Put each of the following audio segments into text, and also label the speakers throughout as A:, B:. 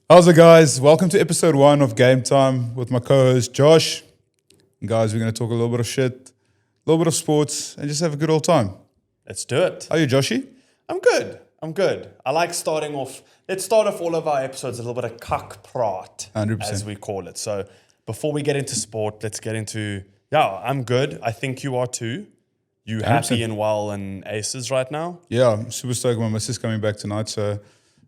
A: How's it, guys? Welcome to episode 1 of Game Time with my co-host Josh. And guys, we're going to talk a little bit of shit, a little bit of sports, and just have a good old time.
B: Let's do it.
A: How are you, Joshy?
B: I'm good. I like starting off. Let's start off all of our episodes a little bit of Kak Praat,
A: 100%.
B: as we call it. So before we get into sport, let's get into, I'm good. I think you are too. You
A: 100%.
B: happy and well and aces right now?
A: Yeah, I'm super stoked. My missus coming back tonight, so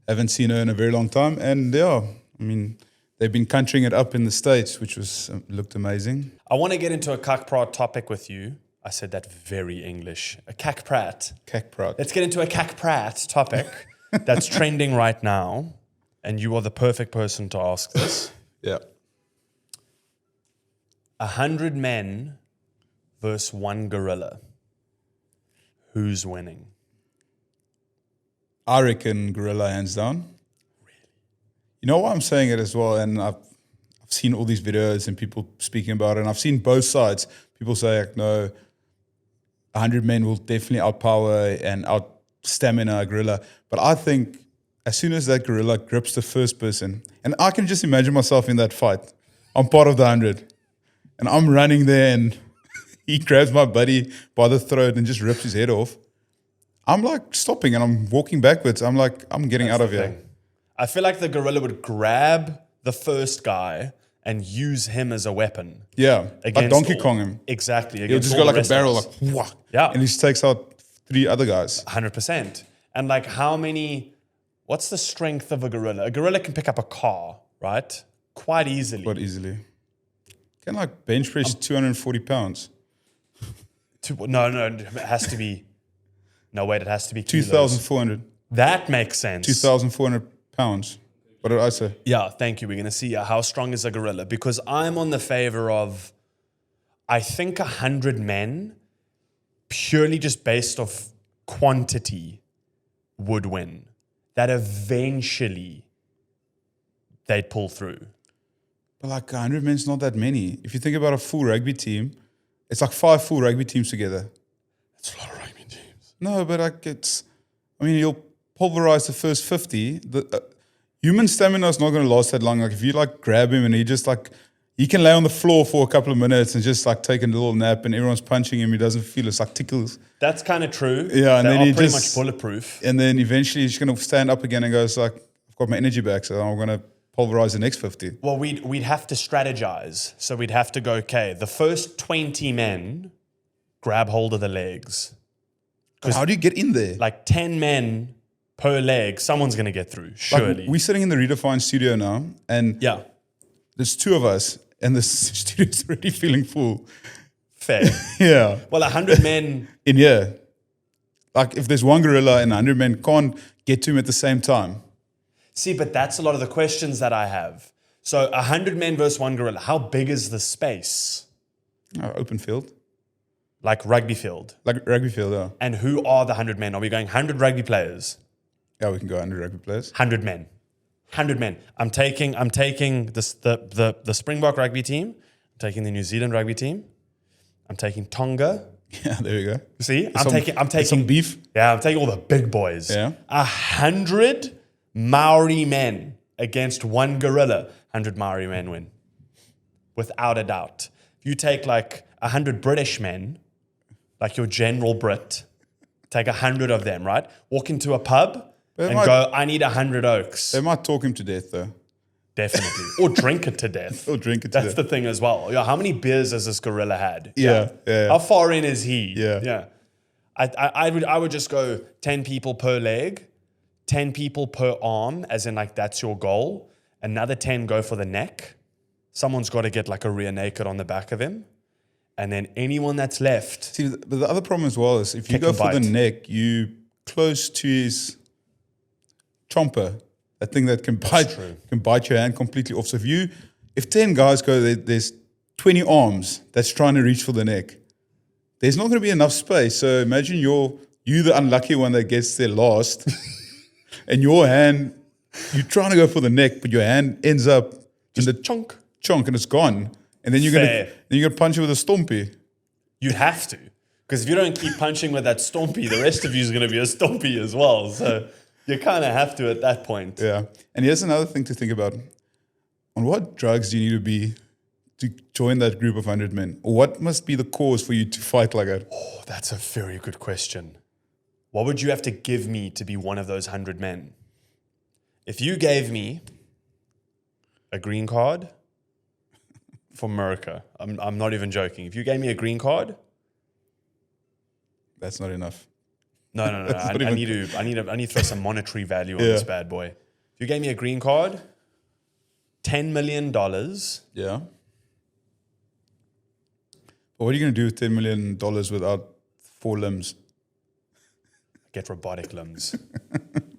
A: haven't seen her in a very long time. And yeah, I mean, they've been countrying it up in the States, which was looked amazing.
B: I want to get into a Kak Praat topic with you. I said that very English. A Kak Praat.
A: Kak Praat.
B: Let's get into a Kak Praat topic that's trending right now. And you are the perfect person to ask this.
A: Yeah.
B: 100 men versus 1 gorilla. Who's winning?
A: I reckon gorilla hands down. Really? You know why I'm saying it as well? And I've seen all these videos and people speaking about it, and I've seen both sides. People say, like, no, 100 men will definitely outpower and out-stamina a gorilla. But I think as soon as that gorilla grips the first person, and I can just imagine myself in that fight. I'm part of the 100. And I'm running there and he grabs my buddy by the throat and just rips his head off. I'm like stopping and I'm walking backwards. I'm like, I'm getting out of here.
B: I feel like the gorilla would grab the first guy and use him as a weapon.
A: Yeah, like Donkey Kong him.
B: Exactly.
A: He'll just go like a barrel, like, wah,
B: yeah.
A: And he just takes out 3 other guys.
B: 100%. And like what's the strength of a gorilla? A gorilla can pick up a car, right? Quite easily.
A: Quite easily. Can like bench press 240 pounds.
B: No, it has to be. No, wait, it has to be
A: 2,400.
B: That makes sense.
A: 2,400 pounds. What did I say?
B: Yeah, thank you. We're going to see how strong is a gorilla. Because I'm on the favor of, I think 100 men, purely just based off quantity, would win. That eventually they'd pull through.
A: But like 100 men's not that many. If you think about a full rugby team, it's like 5 full rugby teams together.
B: That's a lot of rugby teams.
A: No, but like you'll pulverize the first 50. The human stamina is not going to last that long. Like if you like grab him and he can lay on the floor for a couple of minutes and just like take a little nap and everyone's punching him. He doesn't feel it's like tickles.
B: That's kind of true.
A: Yeah, and then he
B: pretty
A: just
B: much bulletproof.
A: And then eventually he's going to stand up again and goes like, I've got my energy back, so I'm going to pulverize the next 50.
B: Well, we'd have to strategize. So we'd have to go, okay, the first 20 men grab hold of the legs.
A: How do you get in there?
B: Like 10 men per leg, someone's going to get through, surely.
A: Like we're sitting in the Redefined studio now, and there's 2 of us, and the studio's already feeling full.
B: Fair.
A: Yeah.
B: Well, 100 men...
A: in here. Like if there's 1 gorilla and 100 men can't get to him at the same time.
B: See, but that's a lot of the questions that I have. So 100 men versus 1 gorilla, how big is the space?
A: Open field.
B: Like rugby field.
A: Like rugby field, yeah.
B: And who are the 100 men? Are we going 100 rugby players?
A: Yeah, we can go 100 rugby players.
B: 100 men. 100 men. I'm taking the Springbok rugby team. I'm taking the New Zealand rugby team. I'm taking Tonga.
A: Yeah, there we go.
B: See, I'm taking
A: some beef.
B: Yeah, I'm taking all the big boys.
A: Yeah.
B: 100 Maori men against 1 gorilla. 100 Maori men win. Without a doubt. If you take like 100 British men, like your general Brit, take 100 of them, right? Walk into a pub and go, I need 100 oaks.
A: They might talk him to death, though.
B: Definitely. Or drink it to death. That's the thing as well. Yeah, how many beers has this gorilla had?
A: Yeah.
B: How far in is he?
A: Yeah.
B: I would just go 10 people per leg, 10 people per arm, as in like that's your goal. Another 10 go for the neck. Someone's got to get like a rear naked on the back of him. And then anyone that's left.
A: See, but the other problem as well is if you go for the neck, you close to his chomper, that thing that can bite your hand completely off. So if 10 guys go, there's 20 arms that's trying to reach for the neck. There's not going to be enough space. So imagine you the unlucky one that gets there last, and your hand, you're trying to go for the neck, but your hand ends up in the chunk, and it's gone. And then you're gonna punch it with a stompy.
B: You'd have to, because if you don't keep punching with that stompy, the rest of you is going to be a stompy as well. So You kind of have to at that point.
A: Yeah. And here's another thing to think about. On what drugs do you need to be to join that group of 100 men? Or what must be the cause for you to fight like that?
B: Oh, that's a very good question. What would you have to give me to be one of those 100 men? If you gave me a green card for America, I'm not even joking. If you gave me a green card,
A: That's not enough.
B: no. I need to throw some monetary value on this bad boy. If you gave me a green card, $10 million.
A: Yeah. But what are you going to do with $10 million without 4 limbs?
B: Get robotic limbs.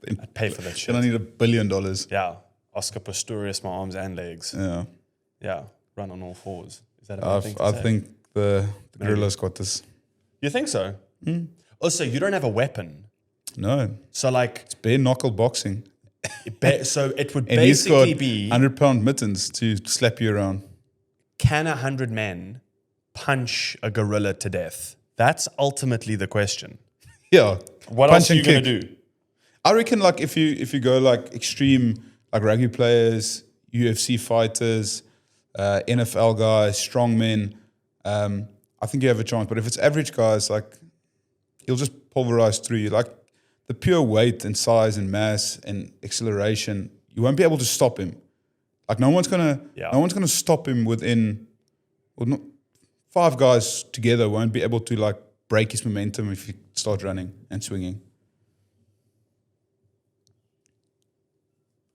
B: I'd pay for that shit.
A: Then I need $1 billion.
B: Yeah. Oscar Pistorius, my arms and legs.
A: Yeah.
B: Yeah. Run on all fours. Is that a bad thing to
A: I
B: say?
A: think the gorilla's got this.
B: You think so? Also, you don't have a weapon.
A: No.
B: So like,
A: It's bare knuckle boxing.
B: so it would
A: And he's got
B: basically be,
A: 100-pound mittens to slap you around.
B: can 100 men punch a gorilla to death? That's ultimately the question.
A: Yeah.
B: What
A: Punch
B: else are you
A: and
B: going to
A: kick.
B: do?
A: I reckon like if you go like extreme, like rugby players, UFC fighters, NFL guys, strongmen, I think you have a chance. But if it's average guys, like he'll just pulverize through you. Like the pure weight and size and mass and acceleration, you won't be able to stop him. Like no one's gonna stop him within. Well, not, 5 guys together won't be able to like break his momentum if he starts running and swinging.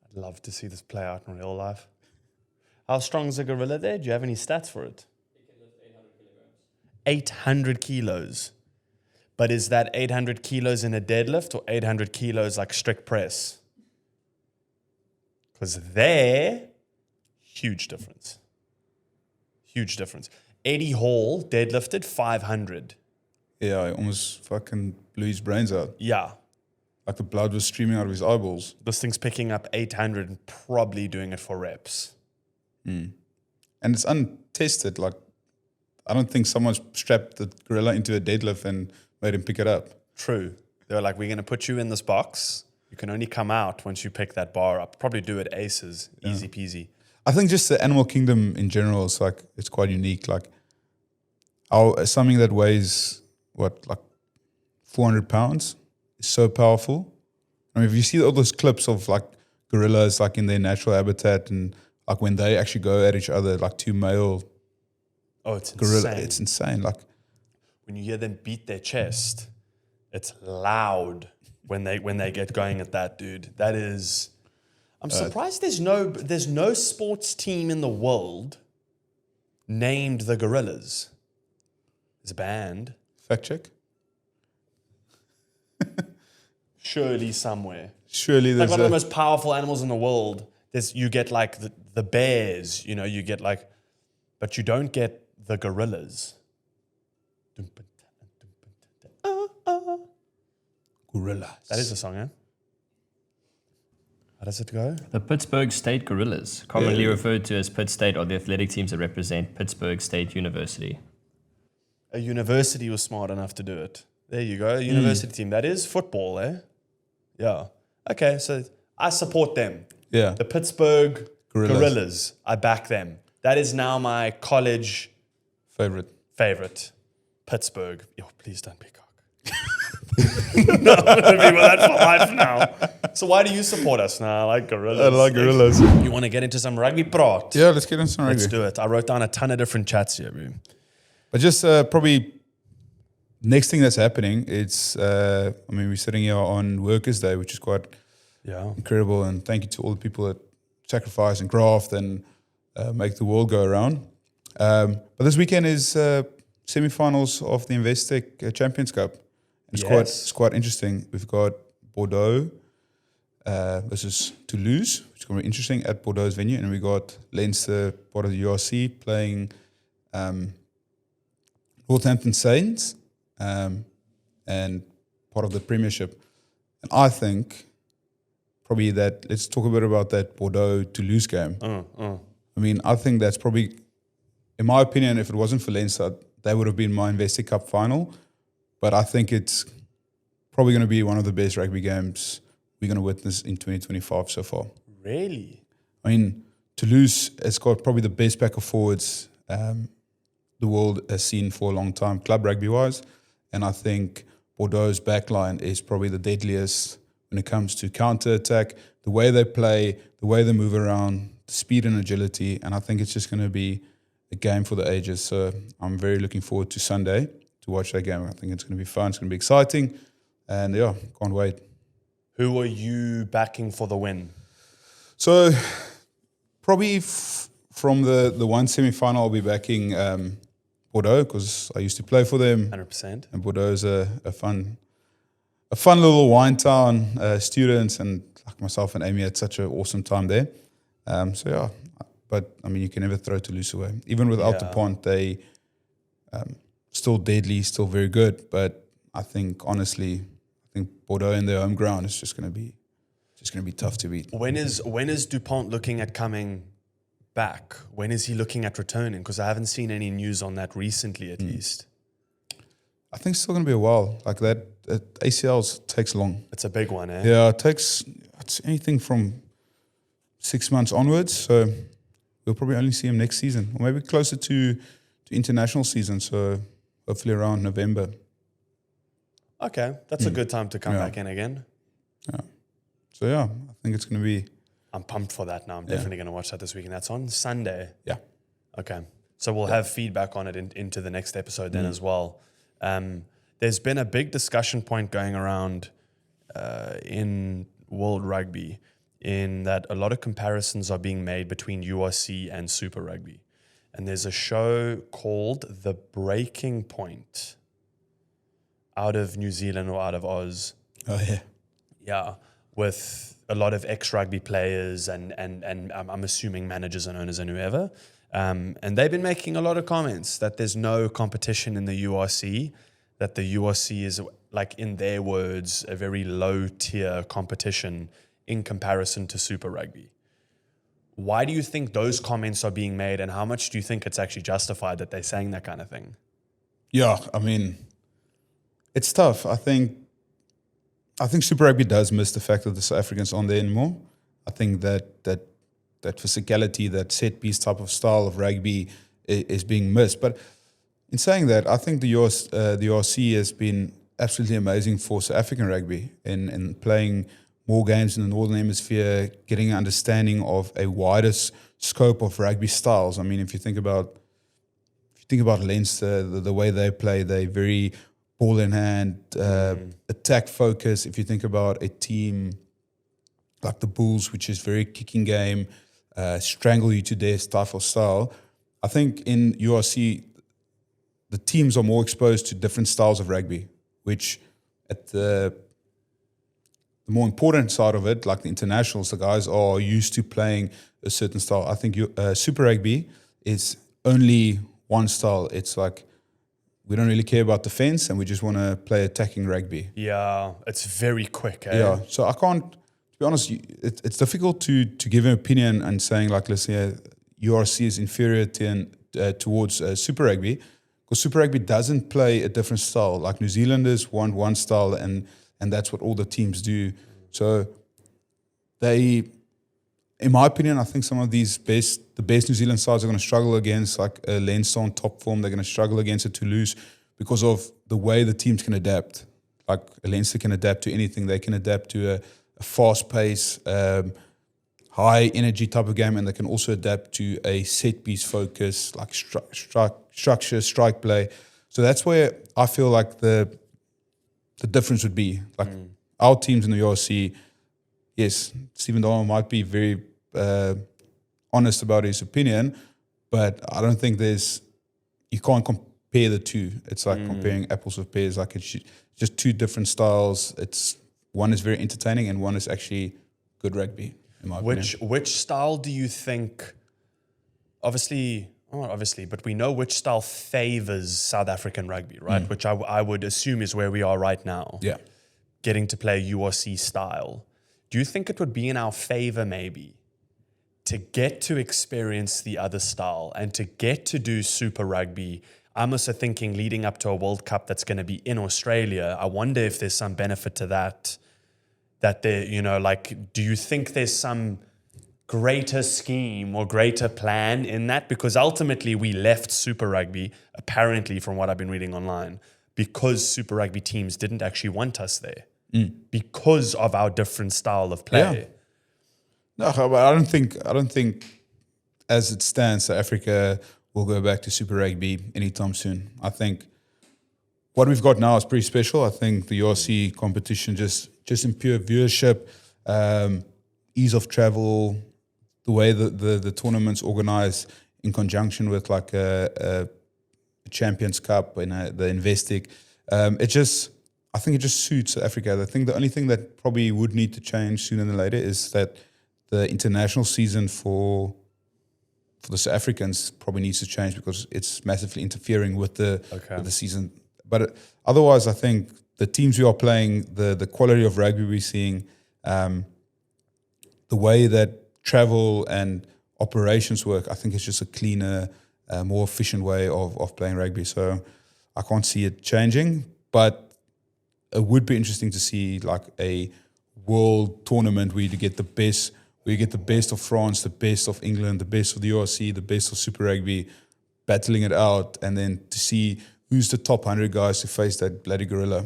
B: I'd love to see this play out in real life. How strong is a gorilla there? Do you have any stats for it?
C: It can lift 800 kilograms.
B: 800 kilos. But is that 800 kilos in a deadlift or 800 kilos like strict press? Because there, huge difference. Huge difference. Eddie Hall deadlifted 500.
A: Yeah, I almost fucking blew his brains out.
B: Yeah.
A: Like the blood was streaming out of his eyeballs.
B: This thing's picking up 800 and probably doing it for reps.
A: And it's untested. Like, I don't think someone strapped the gorilla into a deadlift and made him pick it up.
B: True. They were like, we're going to put you in this box. You can only come out once you pick that bar up. Probably do it aces. Easy peasy.
A: I think just the animal kingdom in general is like, it's quite unique. Like, something that weighs, like 400 pounds is so powerful. I mean, if you see all those clips of like gorillas like in their natural habitat and like when they actually go at each other, like 2 male
B: It's
A: gorilla,
B: insane.
A: it's insane. Like,
B: When you hear them beat their chest, it's loud when they get going at that, dude. That is... I'm surprised there's no sports team in the world named the Gorillas. There's a band.
A: fact check.
B: Surely somewhere.
A: Surely
B: Like
A: there's
B: one of the most powerful animals in the world. You get like the bears, you get like, but you don't get the gorillas.
A: gorillas.
B: That is a song, eh? How does it go?
C: The Pittsburgh State Gorillas, commonly referred to as Pitt State, are the athletic teams that represent Pittsburgh State University.
B: A university was smart enough to do it. There you go, a university team. That is football, eh? Yeah. Okay, so I support them.
A: Yeah.
B: The Pittsburgh
A: Gorillas.
B: Gorillas. I back them. That is now my college favorite. Pittsburgh. Yo, please don't be cock. No, I'm going to be with that for life now. So why do you support us now? I like gorillas.
A: I like gorillas.
B: You want to get into some Rugby Praat?
A: Yeah, let's get into some rugby.
B: Let's do it. I wrote down a ton of different chats here, bro.
A: But just probably next thing that's happening, it's, we're sitting here on Workers' Day, which is quite incredible. And thank you to all the people that sacrifice and graft and make the world go around. But this weekend is semi-finals of the Investec Champions Cup. It's quite interesting. We've got Bordeaux versus Toulouse, which is going to be interesting at Bordeaux's venue. And we got Leinster, part of the URC, playing Northampton Saints and part of the Premiership. And I think probably that, let's talk a bit about that Bordeaux-Toulouse game. I mean, I think that's probably, in my opinion, if it wasn't for Leinster, that would have been my Investec Cup final. But I think it's probably going to be one of the best rugby games we're going to witness in 2025 so far.
B: Really?
A: I mean, Toulouse has got probably the best back of forwards the world has seen for a long time, club rugby-wise. And I think Bordeaux's backline is probably the deadliest when it comes to counter-attack, the way they play, the way they move around, speed and agility. And I think it's just going to be a game for the ages. So I'm very looking forward to Sunday to watch that game. I think it's going to be fun. It's going to be exciting. And yeah, can't wait.
B: Who are you backing for the win?
A: So probably from the one semi-final, I'll be backing Bordeaux because I used to play for them.
B: 100%.
A: And Bordeaux is a fun little wine town. Students and like myself and Amy had such an awesome time there. So yeah, but I mean, you can never throw Toulouse away. Even without the Pont, they still deadly, still very good. But I think honestly, Bordeaux in their home ground is just going to be tough to beat.
B: When is Dupont looking at coming back? When is he looking at returning? Because I haven't seen any news on that recently, at least.
A: I think it's still going to be a while. Like that ACLs takes long.
B: It's a big one, eh?
A: Yeah, it's anything from 6 months onwards. So we'll probably only see him next season, or maybe closer to international season. So hopefully around November.
B: Okay, that's a good time to come back in again.
A: Yeah. So yeah, I think it's going to be.
B: I'm pumped for that now. I'm definitely going to watch that this weekend. That's on Sunday.
A: Yeah.
B: Okay. So we'll have feedback on it into the next episode then as well. There's been a big discussion point going around in World Rugby in that a lot of comparisons are being made between URC and Super Rugby. And there's a show called The Breaking Point out of New Zealand or out of Oz.
A: Oh yeah.
B: Yeah, with a lot of ex-rugby players and I'm assuming managers and owners and whoever. And they've been making a lot of comments that there's no competition in the URC, that the URC is, like in their words, a very low-tier competition in comparison to Super Rugby. Why do you think those comments are being made, and how much do you think it's actually justified that they're saying that kind of thing?
A: Yeah, I mean, it's tough. I think Super Rugby does miss the fact that the South Africans aren't there anymore. I think that physicality, that set piece type of style of rugby is being missed. But in saying that, I think the URC has been absolutely amazing for South African rugby in playing more games in the Northern Hemisphere, getting an understanding of a wider scope of rugby styles. I mean, if you think about Leinster, the way they play, they're very ball in hand, attack focus. If you think about a team like the Bulls, which is very kicking game, strangle you to death type of style, I think in URC, the teams are more exposed to different styles of rugby, which at the more important side of it, like the internationals, the guys are used to playing a certain style. I think Super Rugby is only one style. It's like, we don't really care about defense and we just want to play attacking rugby.
B: Yeah, it's very quick. Eh?
A: Yeah, so I can't, to be honest, it's difficult to give an opinion and saying like, let's say URC is inferior towards Super Rugby, because Super Rugby doesn't play a different style. Like New Zealanders want one style and that's what all the teams do. So they, in my opinion, I think some of the best New Zealand sides are going to struggle against like a Leinster on top form. They're going to struggle against a Toulouse because of the way the teams can adapt. Like a Leinster can adapt to anything. They can adapt to a fast pace, high energy type of game, and they can also adapt to a set piece focus, like structure, strike play. So that's where I feel like the difference would be. Like our teams in the URC, yes, Stephen Dahmer might be very honest about his opinion, but I don't think you can't compare the two. It's like comparing apples with pears. Like it's just two different styles. One is very entertaining and one is actually good rugby, in my opinion.
B: Which style do you think, obviously, but we know which style favors South African rugby, right? Which I would assume is where we are right now.
A: Yeah.
B: Getting to play URC style. Do you think it would be in our favor maybe to get to experience the other style and to get to do Super Rugby? I'm also thinking leading up to a World Cup that's going to be in Australia. I wonder if there's some benefit to that That they, like, do you think there's some greater scheme or greater plan in that? Because ultimately we left Super Rugby, apparently from what I've been reading online, because Super Rugby teams didn't actually want us there because of our different style of play.
A: Yeah. No, but I don't think as it stands, South Africa will go back to Super Rugby anytime soon. I think what we've got now is pretty special. I think the URC competition just in pure viewership, ease of travel, the way the tournament's organized in conjunction with like a Champions Cup and the Investic, I think it just suits South Africa. I think the only thing that probably would need to change sooner than later is that the international season for the South Africans probably needs to change because it's massively interfering with the season. But otherwise, I think the teams we are playing, the quality of rugby we're seeing, the way that travel and operations work, I think it's just a cleaner, more efficient way of playing rugby. So I can't see it changing, but it would be interesting to see like a world tournament where you get the best, of France, the best of England, the best of the URC, the best of Super Rugby, battling it out, and then to see who's the top 100 guys to face that bloody gorilla.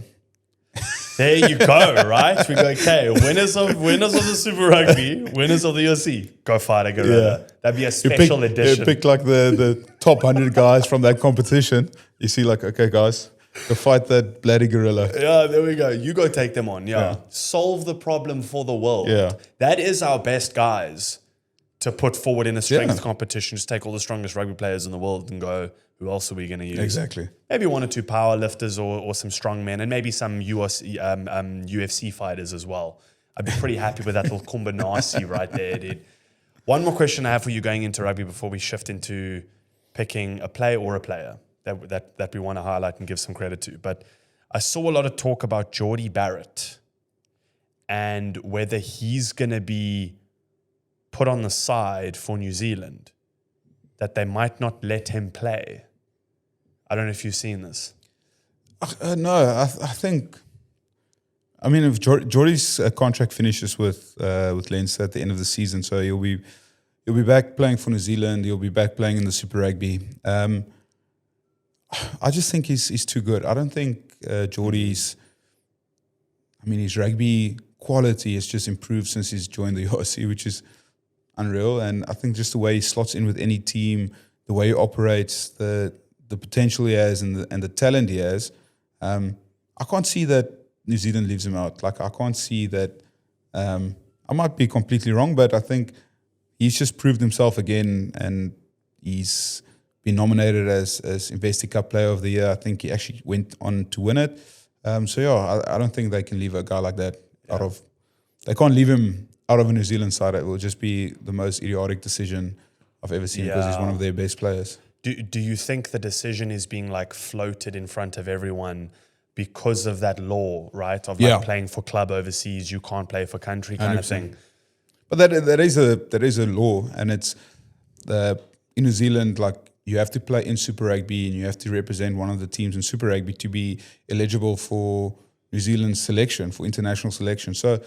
B: There you go, right? We go, okay, winners of the Super Rugby, winners of the URC, go fight a gorilla.
A: Yeah.
B: That'd be a special edition.
A: You pick like the top 100 guys from that competition. You see like, okay, guys, go fight that bloody gorilla.
B: Yeah, there we go. You go take them on. Yeah. Solve the problem for the world.
A: Yeah.
B: That is our best guys to put forward in a strength competition. Just take all the strongest rugby players in the world and go, who else are we going to use?
A: Exactly.
B: Maybe one or two power lifters or some strong men, and maybe some UFC fighters as well. I'd be pretty happy with that little combinasi right there, dude. One more question I have for you going into rugby before we shift into picking a player or a player that we want to highlight and give some credit to. But I saw a lot of talk about Jordie Barrett and whether he's going to be put on the side for New Zealand, that they might not let him play. I don't know if you've seen this.
A: No, I think. I mean, if Jordie's contract finishes with Leinster at the end of the season, so he'll be back playing for New Zealand. He'll be back playing in the Super Rugby. I just think he's too good. I don't think Jordie's. I mean, his rugby quality has just improved since he's joined the URC, which is unreal. And I think just the way he slots in with any team, the way he operates, the potential he has, and the talent he has, I can't see that New Zealand leaves him out. Like, I can't see that. I might be completely wrong, but I think he's just proved himself again, and he's been nominated as Investic Cup Player of the Year. I think he actually went on to win it. So yeah, I don't think they can leave a guy like that out of. They can't leave him out of a New Zealand side. It will just be the most idiotic decision I've ever seen because he's one of their best players.
B: Do you think the decision is being like floated in front of everyone because of that law, right? Of like playing for club overseas, you can't play for country kind
A: 100%.
B: of thing.
A: But that is a law, and it's in New Zealand, like, you have to play in Super Rugby and you have to represent one of the teams in Super Rugby to be eligible for New Zealand's selection, for international selection. So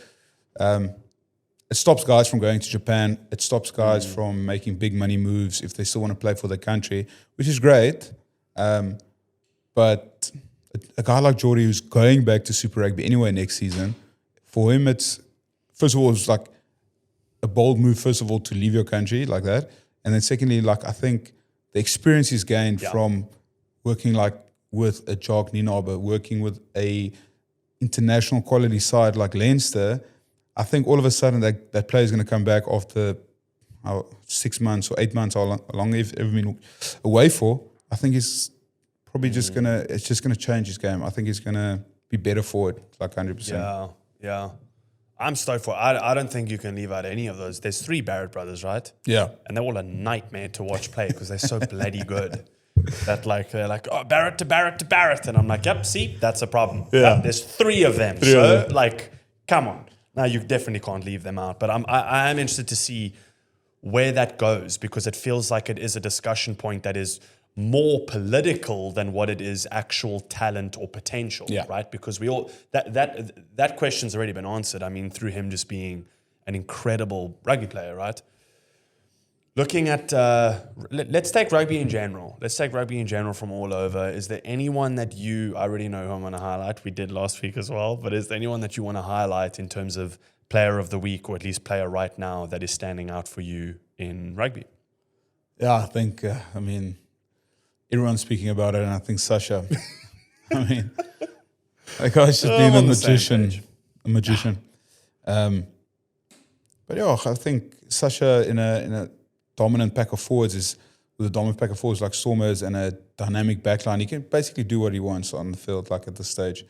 A: it stops guys from going to Japan. It stops guys from making big money moves if they still want to play for their country, which is great. But a guy like Jordie who's going back to Super Rugby anyway next season, for him it's, first of all, it's like a bold move, first of all, to leave your country like that. And then secondly, like, I think the experience he's gained from working like with a Jock Nienaber, working with a international quality side like Leinster, I think all of a sudden that player is going to come back after 6 months or 8 months, how long they've ever been away for. I think it's probably just gonna change his game. I think he's gonna be better for it, like 100%.
B: Yeah. I'm stoked for it. I don't think you can leave out any of those. There's 3 Barrett brothers, right?
A: Yeah.
B: And they're all a nightmare to watch play because they're so bloody good. That like they're like, oh, Barrett to Barrett to Barrett. And I'm like, yep, see, that's a problem.
A: Yeah.
B: There's 3 of them. Like, come on. Now you definitely can't leave them out. But I am interested to see where that goes, because it feels like it is a discussion point that is more political than what it is actual talent or potential, right? Because we all that question's already been answered. I mean, through him just being an incredible rugby player, right? Looking at, let's take rugby in general. Let's take rugby in general from all over. Is there anyone that I already know who I'm going to highlight? We did last week as well. But is there anyone that you want to highlight in terms of player of the week, or at least player right now that is standing out for you in rugby?
A: Yeah, I think, everyone's speaking about it, and I think Sacha, that guy's just been a magician. But yeah, I think Sacha in a dominant pack of forwards with a dominant pack of forwards like Stormers and a dynamic backline, he can basically do what he wants on the field, like at this stage.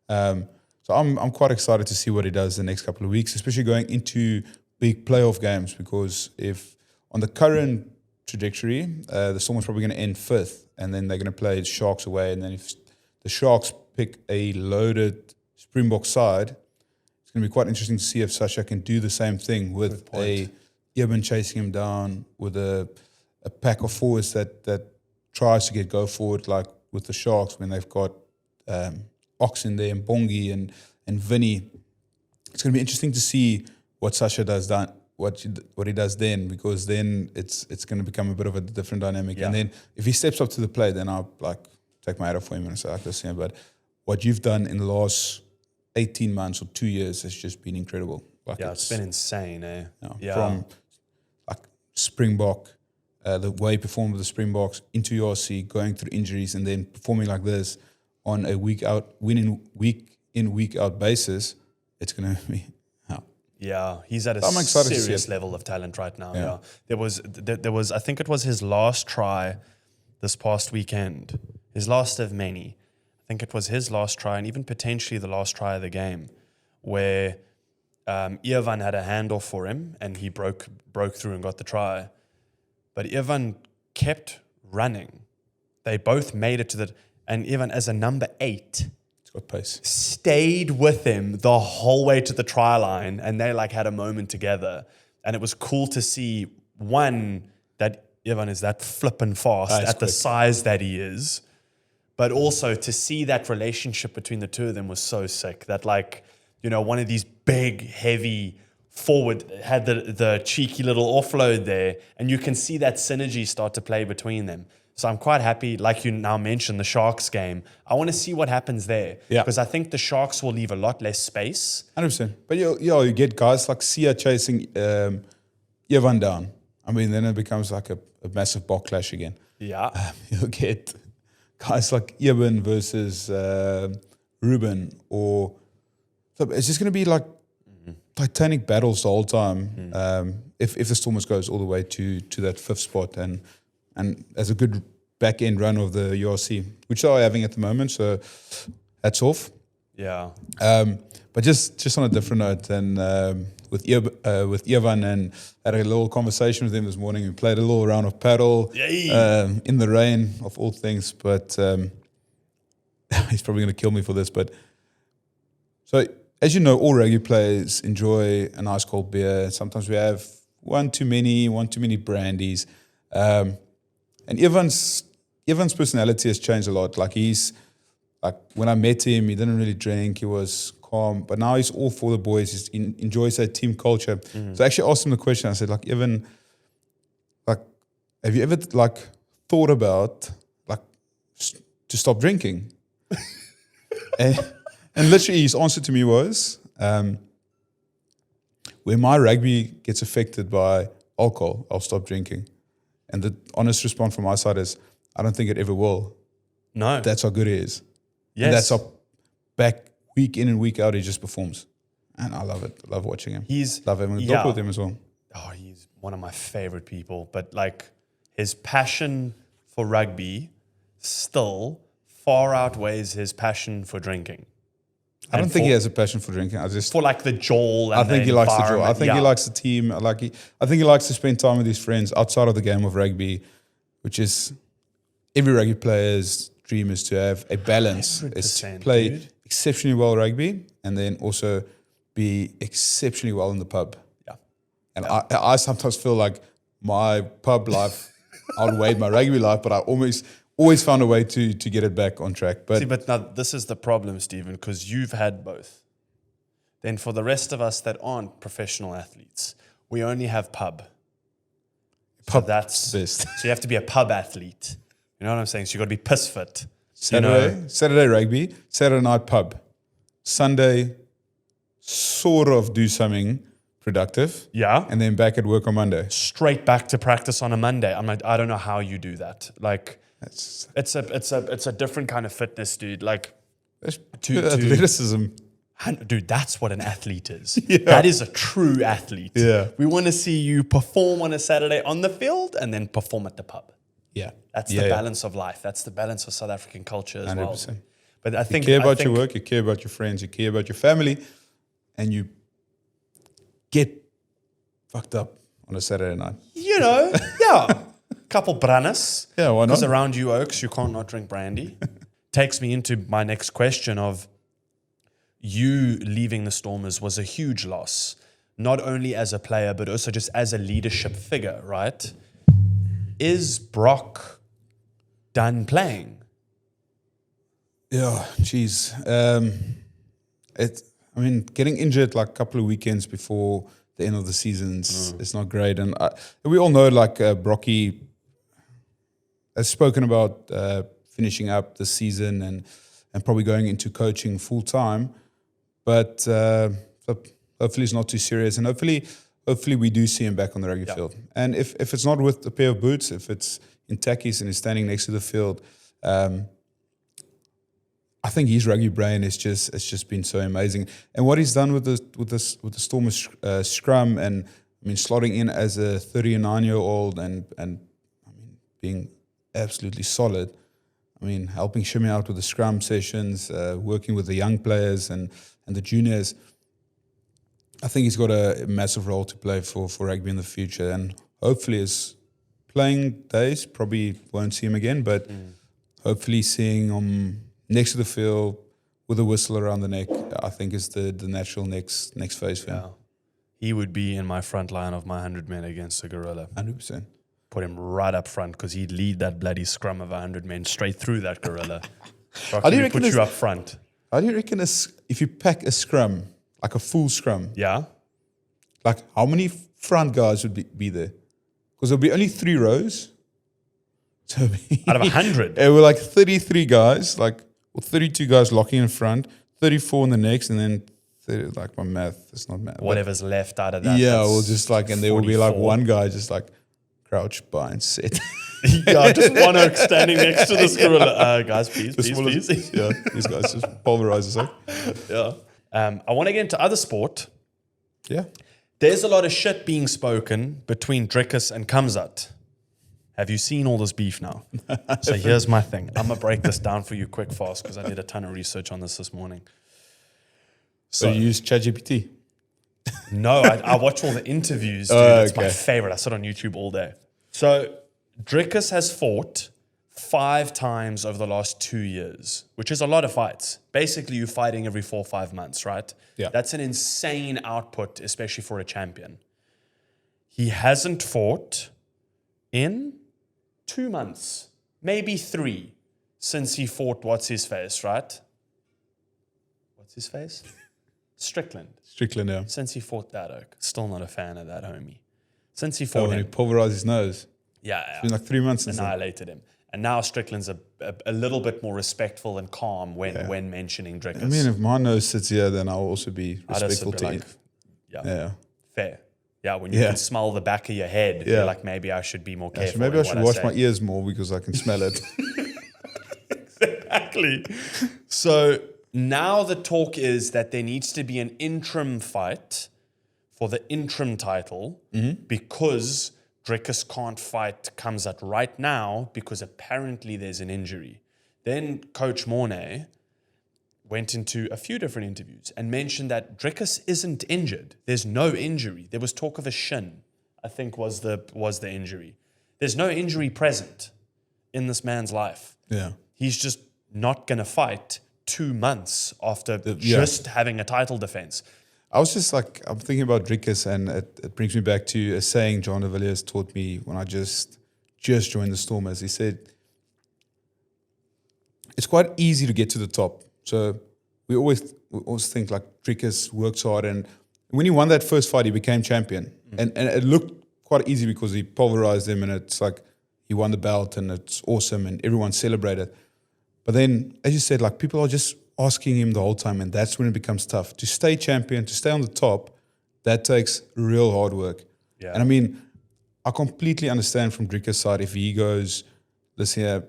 A: So I'm quite excited to see what he does the next couple of weeks, especially going into big playoff games, because if on the current trajectory, the Stormers probably going to end 5th, and then they're going to play Sharks away, and then if the Sharks pick a loaded Springbok side, it's going to be quite interesting to see if Sacha can do the same thing with a Eben chasing him down, with a pack of forwards that tries to go forward, like with the Sharks when they've got Ox in there and Bongi and Vinny. It's going to be interesting to see what Sacha does what he does then, because then it's going to become a bit of a different dynamic. And then if he steps up to the plate, then I'll take my hat off for him and say, listen, but what you've done in the last 18 months or 2 years has just been incredible.
B: It's been insane, eh?
A: From Springbok, the way he performed with the Springboks into URC, going through injuries, and then performing like this on a week in, week out basis, it's going to be.
B: Yeah, he's at a serious level of talent right now. Yeah. There was, I think it was his last try this past weekend, his last of many. I think it was his last try, and even potentially the last try of the game, where Ivan had a handoff for him, and he broke through and got the try. But Ivan kept running. They both made it to the, and Ivan as a number 8.
A: Pace.
B: Stayed with him the whole way to the try line, and they had a moment together, and it was cool to see, one, that Ivan is that flippin' fast at the size that he is, but also to see that relationship between the two of them was so sick, that one of these big heavy forward had the cheeky little offload there, and you can see that synergy start to play between them. So I'm quite happy, like you now mentioned, the Sharks game. I want to see what happens there. Because I think the Sharks will leave a lot less space.
A: 100%. But you get guys like Sia chasing Ivan down. Then it becomes like a massive backlash again.
B: Yeah.
A: You'll get guys like Eben versus Ruben, so it's just going to be like titanic battles the whole time. If the Stormers goes all the way to that 5th spot, and as a good back-end run of the URC, which they are having at the moment, so hats off.
B: Yeah.
A: But just on a different note, and with Ivan, and had a little conversation with him this morning. We played a little round of paddle in the rain, of all things. But he's probably going to kill me for this. But so, as you know, all rugby players enjoy a nice cold beer. Sometimes we have one too many brandies. And Ivan's personality has changed a lot. When I met him, he didn't really drink. He was calm, but now he's all for the boys. He enjoys that team culture. So I actually asked him the question. I said, Ivan, have you ever thought about to stop drinking? and literally his answer to me was, when my rugby gets affected by alcohol, I'll stop drinking. And the honest response from my side is, I don't think it ever will.
B: No.
A: That's how good he is.
B: Yes.
A: And that's how back week in and week out he just performs. And I love it. I love watching him. Love having a talk with him as well.
B: Oh, he's one of my favorite people. But his passion for rugby still far outweighs his passion for drinking.
A: I don't think he has a passion for drinking.
B: For the jawl. And
A: I think he likes the jawl. I think he likes the team. I think he likes to spend time with his friends outside of the game of rugby, which is every rugby player's dream, is to have a balance. Is to play exceptionally well rugby and then also be exceptionally well in the pub. Yeah. And I sometimes feel like my pub life outweighed my rugby life, but I always found a way to get it back on track. But
B: See, but now this is the problem, Stephen, because you've had both. Then for the rest of us that aren't professional athletes, we only have pub. So that's
A: best.
B: So you have to be a pub athlete. You know what I'm saying? So you got to be piss fit.
A: Saturday rugby, Saturday night pub, Sunday sort of do something productive, and then back at work on Monday.
B: Straight back to practice on a Monday. I'm like, I don't know how you do that. Like, it's a different kind of fitness, dude. Like,
A: athleticism.
B: Dude, that's what an athlete is.
A: Yeah.
B: That is a true athlete.
A: Yeah.
B: We want to see you perform on a Saturday on the field and then perform at the pub.
A: Yeah.
B: That's the balance of life. That's the balance of South African culture as
A: 100%.
B: well. But I think
A: you care about your work, you care about your friends, you care about your family, and you get fucked up on a Saturday night.
B: You know, yeah. Couple brannas.
A: Yeah, why not?
B: Because around you oaks, you can't not drink brandy. Takes me into my next question of you leaving the Stormers was a huge loss, not only as a player, but also just as a leadership figure, right? Is Brok done playing?
A: Yeah, geez. Getting injured like a couple of weekends before the end of the season is not great. And we all know Brocky has spoken about finishing up the season and probably going into coaching full time. But hopefully it's not too serious. And hopefully we do see him back on the rugby field. And if it's not with a pair of boots, if it's in tackies and he's standing next to the field, I think his rugby brain it's just been so amazing. And what he's done with the Stormers scrum, and I mean slotting in as a 39-year-old and I mean being absolutely solid. I mean helping Shimmy out with the scrum sessions, working with the young players and the juniors. I think he's got a massive role to play for rugby in the future, and hopefully his playing days probably won't see him again, but hopefully seeing him next to the field with a whistle around the neck, I think is the natural next phase for him.
B: He would be in my front line of my 100 men against a gorilla.
A: 100%.
B: Put him right up front because he'd lead that bloody scrum of 100 men straight through that gorilla.
A: How do you reckon
B: put you up front?
A: How do you reckon if you pack a scrum, like a full scrum, like how many front guys would be there? Because there'll be only 3 rows. So
B: out of 100?
A: It were like 33 guys, 32 guys locking in front, 34 in the next, and then 30, like my math, it's not math.
B: Whatever's left out of that.
A: Yeah, or just and there will be
B: 44.
A: one guy just crouch, bind, sit.
B: Yeah, just one oak standing next to this gorilla. Guys, please.
A: Yeah, these guys just pulverize us.
B: Yeah. I want to get into other sport.
A: Yeah.
B: There's a lot of shit being spoken between Dricus and Khamzat. Have you seen all this beef now? So here's my thing. I'm going to break this down for you quick fast because I did a ton of research on this morning.
A: So you use ChatGPT?
B: No, I watch all the interviews, dude. It's my favorite. I sit on YouTube all day. So Dricus has fought 5 times over the last 2 years, which is a lot of fights. Basically, you're fighting every 4 or 5 months, right?
A: Yeah.
B: That's an insane output, especially for a champion. He hasn't fought in 2 months, maybe 3, since he fought what's his face, right? What's his face? Strickland.
A: Strickland, yeah.
B: Since he fought that oak. Still not a fan of that homie. Since he fought
A: when
B: him.
A: he pulverized his nose.
B: Yeah.
A: It's been 3 months since
B: annihilated him. And now Strickland's a little bit more respectful and calm when mentioning Dricus.
A: I mean, if my nose sits here, then I'll also be respectful to it.
B: Yeah. Fair. Yeah, when you can smell the back of your head, you're like, maybe I should be more careful.
A: So maybe I should wash my ears more because I can smell it.
B: Exactly. So now the talk is that there needs to be an interim fight for the interim title because Dricus can't fight Khamzat right now because apparently there's an injury. Then Coach Mornay went into a few different interviews and mentioned that Dricus isn't injured. There's no injury. There was talk of a shin, I think was the injury. There's no injury present in this man's life.
A: Yeah.
B: He's just not going to fight 2 months after just having a title defense.
A: I was just I'm thinking about Dricus, and it brings me back to a saying John de Villiers taught me when I just just joined the Stormers. He said, it's quite easy to get to the top. So we always think like Dricus works hard, and when he won that first fight, he became champion. And it looked quite easy because he pulverized him, and it's like he won the belt, and it's awesome, and everyone celebrated. But then, as you said, like people are just asking him the whole time, and that's when it becomes tough. To stay champion, to stay on the top, that takes real hard work.
B: Yeah.
A: And I mean, I completely understand from Dricus' side if he goes, listen here,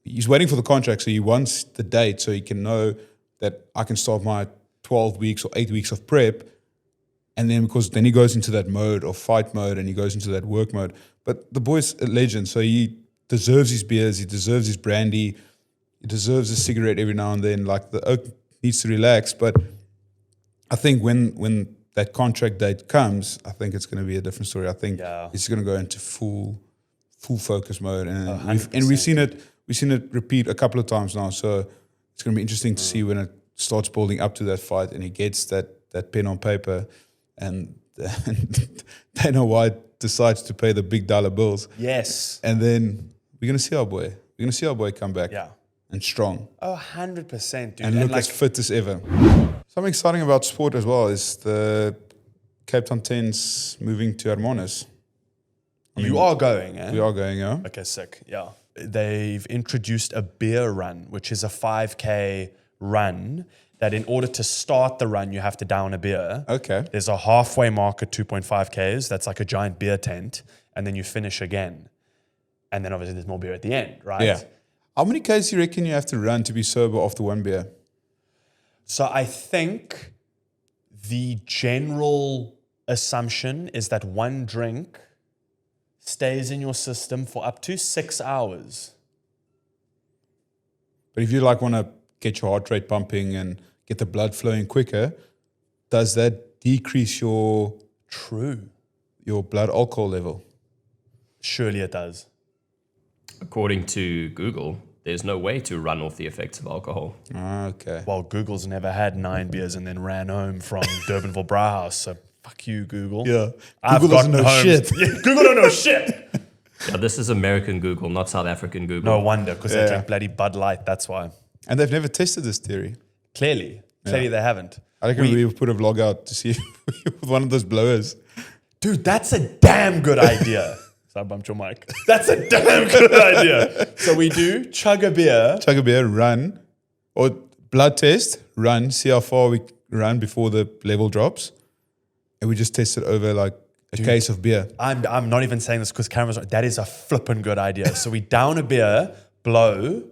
A: he's waiting for the contract, so he wants the date so he can know that I can start my 12 weeks or 8 weeks of prep. And then because then he goes into that mode of fight mode, and he goes into that work mode. But the boy's a legend, so he deserves his beers, he deserves his brandy, he deserves a cigarette every now and then. Like the oak needs to relax. But I think when that contract date comes, I think it's going to be a different story. I think he's going to go into full focus mode, and we've seen it repeat a couple of times now. So it's going to be interesting to see when it starts building up to that fight, and he gets that pen on paper. And Dana White decides to pay the big dollar bills.
B: Yes.
A: And then we're going to see our boy. We're going to see our boy come back.
B: Yeah.
A: And strong.
B: Oh, 100%, dude.
A: And look as fit as ever. Something exciting about sport as well is the Cape Town Tens moving to Hermanus.
B: You are going, eh?
A: We are going, yeah.
B: Okay, sick. Yeah. They've introduced a beer run, which is a 5K run that in order to start the run, you have to down a beer.
A: Okay.
B: There's a halfway mark at 2.5 Ks. That's like a giant beer tent. And then you finish again. And then obviously there's more beer at the end, right?
A: Yeah. How many Ks do you reckon you have to run to be sober after one beer?
B: So I think the general assumption is that one drink stays in your system for up to 6 hours.
A: But if you like want to get your heart rate pumping and get the blood flowing quicker, does that decrease your blood alcohol level?
B: Surely it does.
C: According to Google, there's no way to run off the effects of alcohol.
A: Okay.
B: Well, Google's never had 9 beers and then ran home from Durbanville Braai House, so fuck you, Google.
A: Yeah.
B: Google doesn't know shit. Google don't know shit.
C: Yeah, this is American Google, not South African Google.
B: No wonder, because they drink bloody Bud Light, that's why.
A: And they've never tested this theory.
B: Clearly they haven't.
A: I reckon we put a vlog out to see with one of those blowers.
B: Dude, that's a damn good idea. So I bumped your mic. That's a damn good idea. So we do chug a beer,
A: run, or blood test, run, see how far we run before the level drops. And we just test it over like a case of beer.
B: I'm not even saying this because cameras are, that is a flippin' good idea. So we down a beer, blow.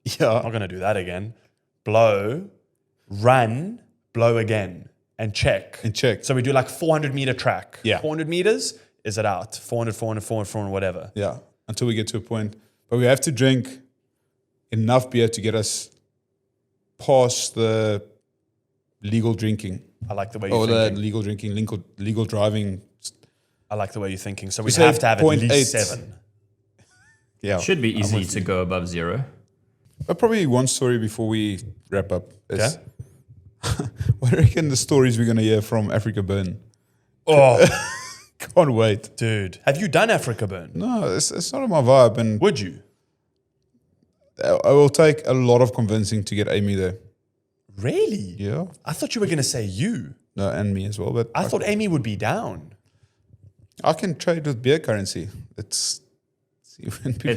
A: Yeah.
B: I'm not going to do that again. Blow, run, blow again, and check. So we do like 400 meter track.
A: Yeah.
B: 400 meters, is it out? 400, 400, 400, 400, whatever.
A: Yeah. Until we get to a point. But we have to drink enough beer to get us past the legal drinking.
B: I like the way you're thinking.
A: The legal drinking, legal driving.
B: I like the way you're thinking. So we have to have at least 7.
A: Yeah.
C: Should be easy to go above 0.
A: But probably one story before we wrap up is what do you reckon the stories we're going to hear from Afrikaburn?
B: Oh,
A: can't wait.
B: Dude. Have you done Afrikaburn?
A: No, it's not my vibe. And
B: would you?
A: I will take a lot of convincing to get Amy there.
B: Really?
A: Yeah.
B: I thought you were going to say you.
A: No, and me as well. But
B: I thought Amy would be down.
A: I can trade with beer currency. It's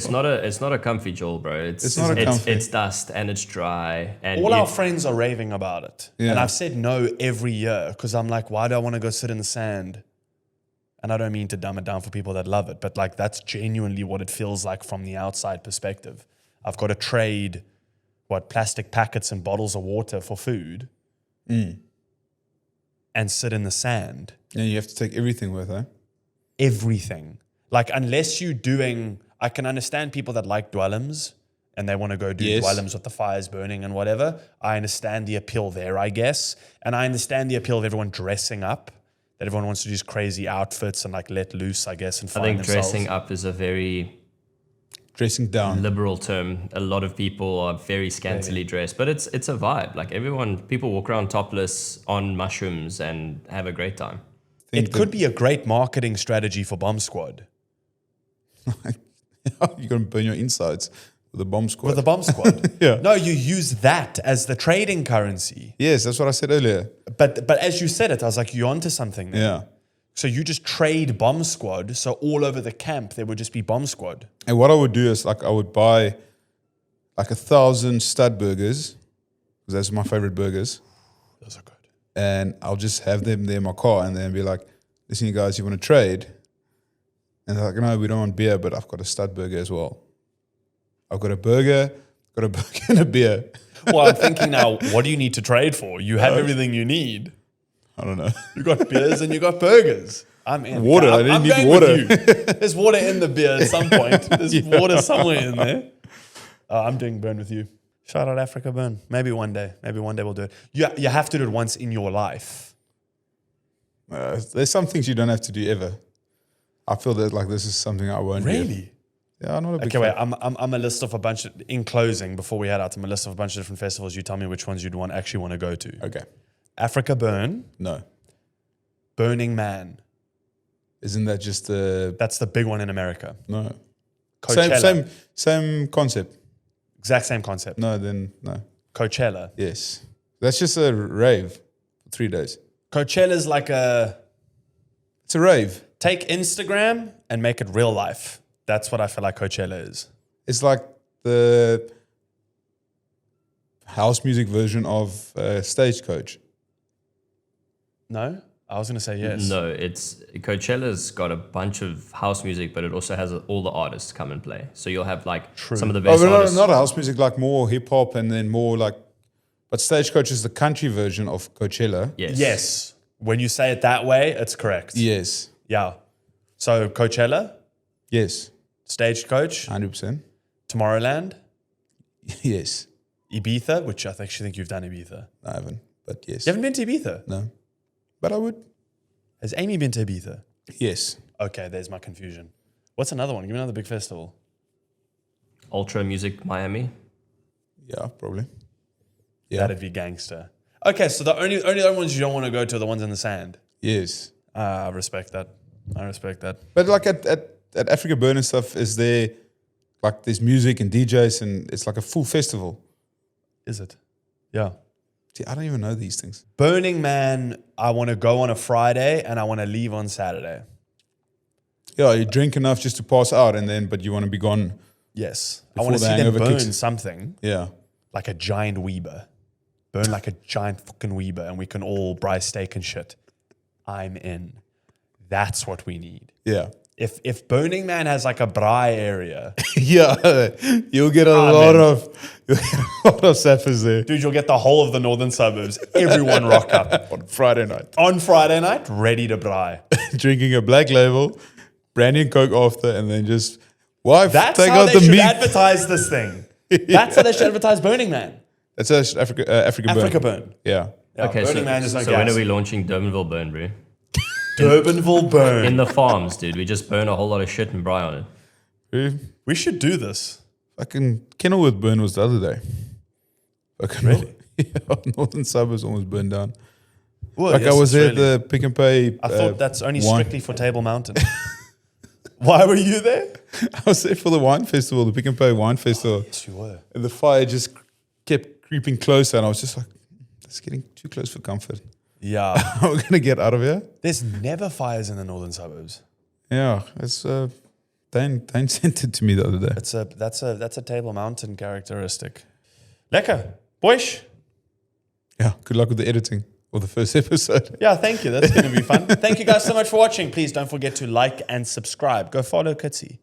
C: not a comfy jewel, bro. It's
A: not a comfy.
C: It's dust and it's dry. And
B: all our friends are raving about it.
A: Yeah.
B: And I've said no every year because I'm like, why do I want to go sit in the sand? And I don't mean to dumb it down for people that love it, but like that's genuinely what it feels like from the outside perspective. I've got to trade plastic packets and bottles of water for food and sit in the sand.
A: And you have to take everything with, huh?
B: Everything. Like unless you're doing, I can understand people that like dwellings and they want to go do dwellings with the fires burning and whatever. I understand the appeal there, I guess. And I understand the appeal of everyone dressing up, that everyone wants to do these crazy outfits and like let loose, I guess, and find themselves.
C: Dressing up is a very
A: dressing down
C: liberal term. A lot of people are very scantily dressed, but it's a vibe. Like people walk around topless on mushrooms and have a great time.
B: It could be a great marketing strategy for Bomb Squad.
A: You're going to burn your insides with a bomb squad.
B: With the bomb squad.
A: Yeah.
B: No, you use that as the trading currency.
A: Yes, that's what I said earlier.
B: But as you said it, I was like, you're onto something there.
A: Yeah.
B: So you just trade bomb squad. So all over the camp, there would just be bomb squad.
A: And what I would do is like I would buy like 1,000 stud burgers, because those are my favorite burgers.
B: Those are good.
A: And I'll just have them there in my car and then be like, listen, you guys, you want to trade? And they're like, no, we don't want beer, but I've got a stud burger as well. I've got a burger and a beer.
B: Well, I'm thinking now, what do you need to trade for? You have everything you need.
A: I don't know.
B: You got beers and you got burgers. I'm in.
A: Water. I didn't need
B: going
A: water.
B: with you. There's water in the beer at some point. There's water somewhere in there. I'm doing burn with you. Shout out Afrikaburn. Maybe one day. Maybe one day we'll do it. You have to do it once in your life.
A: There's some things you don't have to do ever. I feel that like this is something I won't do.
B: Really?
A: Yeah, I'm not a big
B: Okay, wait.
A: fan.
B: I'm a list of a bunch of, in closing, before we head out, I'm a list of a bunch of different festivals. You tell me which ones you'd actually want to go to.
A: Okay.
B: Afrikaburn,
A: No.
B: Burning Man.
A: Isn't that just the...
B: That's the big one in America.
A: No.
B: Coachella.
A: Same concept.
B: Exact same concept.
A: No, then no.
B: Coachella.
A: Yes. That's just a rave for 3 days.
B: Coachella's like
A: It's a rave.
B: take Instagram and make it real life. That's what I feel like Coachella is.
A: It's like the house music version of Stagecoach.
B: No? I was going to say yes.
C: No, Coachella's got a bunch of house music, but it also has all the artists come and play. So you'll have like some of the best
A: But
C: artists.
A: not house music, like more hip hop and then more like... But Stagecoach is the country version of Coachella.
C: Yes.
B: Yes. When you say it that way, it's correct.
A: Yes.
B: Yeah. So Coachella,
A: Yes.
B: Stagecoach,
A: 100%.
B: Tomorrowland,
A: Yes.
B: Ibiza, which I actually think you've done Ibiza.
A: I haven't, but yes.
B: You haven't been to Ibiza?
A: No. But I would.
B: Has Amy been to Ibiza?
A: Yes.
B: Okay, there's my confusion. Other one? Give me another big festival.
C: Ultra Music Miami.
A: Yeah, probably. Yeah.
B: That'd be gangster. Okay, so the only other ones you don't want to go to are the ones in the sand.
A: Yes.
B: I respect that.
A: But like at Afrikaburn and stuff, is there like there's music and DJs and it's like a full festival.
B: Is it? Yeah.
A: See, I don't even know these things.
B: Burning Man, I want to go on a Friday and I want to leave on Saturday.
A: Yeah, you drink enough just to pass out but you want to be gone.
B: Yes. I
A: Before
B: want to
A: the
B: see them
A: hangover
B: burn
A: kicks.
B: something
A: Yeah.
B: like a giant Weber. Burn like a giant fucking Weber and we can all braai steak and shit. I'm in. That's what we need.
A: Yeah.
B: If Burning Man has like a braai area,
A: Yeah. You'll get a lot of sappers there
B: dude, you'll get the whole of the northern suburbs. Everyone rock up
A: on Friday night.
B: on Friday night, ready to braai.
A: Drinking a black label, brandy and coke after, and then just
B: That's
A: take
B: how
A: out
B: they
A: the
B: should
A: meat.
B: advertise this thing. That's how they should advertise Burning Man.
A: That's Afrikaburn.
B: Afrikaburn.
A: Yeah.
B: Yeah,
C: Okay,
B: Burning Man is no
C: so
B: gas.
C: when are we launching Durbanville Burn, bro?
B: Durbanville Burn.
C: In the farms, dude. We just burn a whole lot of shit and braai on it.
B: We should do this.
A: Fucking Kenilworth burn was the other day. Fucking
B: Really?
A: Yeah, northern suburbs almost burned down.
B: Well,
A: Like
B: yes,
A: I was
B: it's
A: there at
B: really-
A: the Pick and Pay.
B: I thought that's only
A: wine.
B: strictly for Table Mountain. Why were you there?
A: I was there for the wine festival, the Pick and Pay wine festival.
B: Yes, you were.
A: And the fire just kept creeping closer, and I was just like, "It's getting too close for comfort.
B: Yeah.
A: We're gonna get out of here."
B: There's never fires in the northern suburbs.
A: Yeah, it's Dane sent it to me the other day.
B: That's a Table Mountain characteristic. Lekker. Boys.
A: Yeah, good luck with the editing of the first episode.
B: Yeah, thank you. That's going to be fun. Thank you guys so much for watching. Please don't forget to like and subscribe. Go follow Kutsi.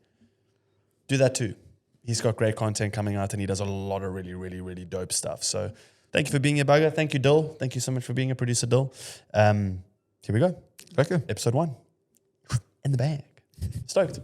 B: Do that too. He's got great content coming out and he does a lot of really, really, really dope stuff. So thank you for being a bugger. Thank you, Dill. Thank you so much for being a producer, Dill. Here we go.
A: Okay.
B: Episode 1. In the bag. Stoked.